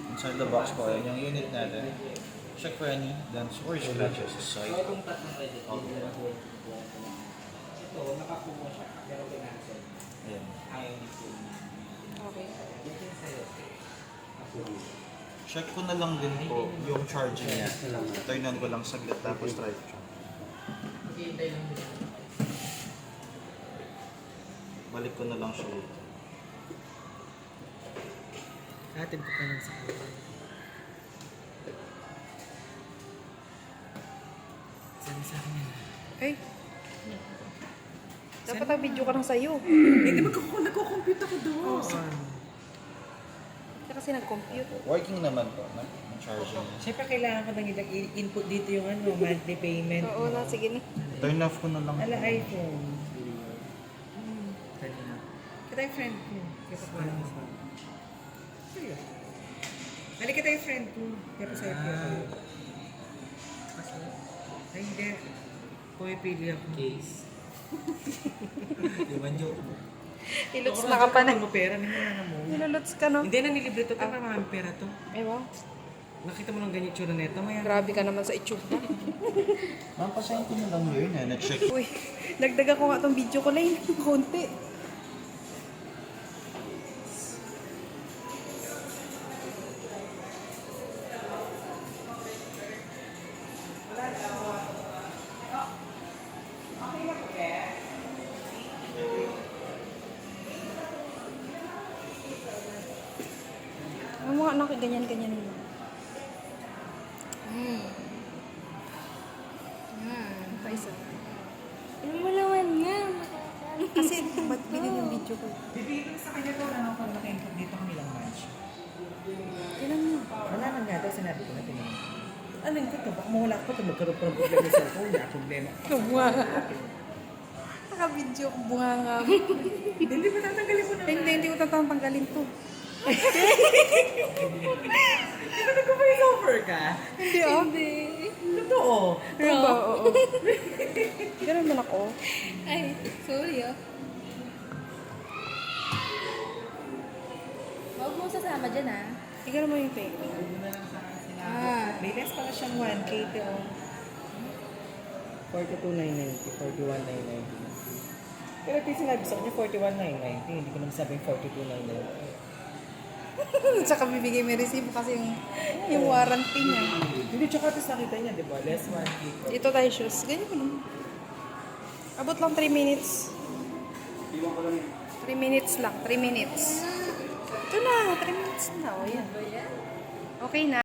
Inside the box po, yan yung unit natin. Check for any dents or scratches sa side. Ito, nakakuha siya, pero pinansel. Ayan. Ayaw ni po. Okay. Yan sa'yo. Check ko na lang din po yung charging niya. Turn on ko lang saglit tapos try ko siya. Hintay lang nila. Balik ko na lang siya dito. Atin ko pa lang sa kanya. Sabi sa akin yan. Ay. Dapat ang-video ka lang sa'yo. Eh, di ba nagko-compute ako doon? Kaya kasi nag-compute. Working naman po, ng charging niya. Siyempre, kailangan ko nang input dito yung monthly payment. Oo na, sige na. Turn off ko na lang. Ala, iPhone. Kita yung friend ko. Kita ko lang sa... Serious. Halika kita yung friend ko. Pero sa'yo ko. Ay, hindi. Pumipili ako. Case. Diba, joke mo? Iluts na ka pa na. Ano pera, nila mo. Niluluts ka, no? Hindi na nilibre to, pero marami pera to. Eh, wow. Nakita mo lang ganyan tsura neto, maya. Grabe ka naman sa itsura. Ma'am, pasayin ko na lang yun eh. Na-check. Uy, nagdaga ko nga tong video ko lang. Konti. Ang mga anak, ganyan-ganyan mo. Pa isa. Ano mo naman nga? Kasi, ba't bilhin yung video ko? Bibigyan ko sa kanya to, ano kung naka-input dito kami lang match. Tinan mo. Wala man nga daw, sinabi ko na tinanong. Ano yung ito? Baka mawala ko ito, magkaroon pa ng problema sa cellphone, na problema. Bunga nga. Naka-video ko, bunga nga. Hindi ba tatanggalin mo naman? Hindi ko tatanggalin to. Ito nag-voice over ka? Hindi ah. Hindi. Totoo. Ito ba? Oo. Ganun man ako. Ay, sorry ah. Huwag mo sasama dyan ah. Tignan mo yung fake. May less pala siyang 1K, teo. 42,990, 41,990. Pero ito yung sinabi sa kanya, 41,990. Hindi ko naman sabing 42,990. Tsaka bibigay may resibo kasi yung warranty niya. Hindi, tsaka tapos nakita niya, di ba? Less 1K. Ito tayo shoes. Ganyan mo naman. Abot lang 3 minutes. 3 minutes lang. 3 minutes. Ito na. 3 minutes na. O yan. Okay na.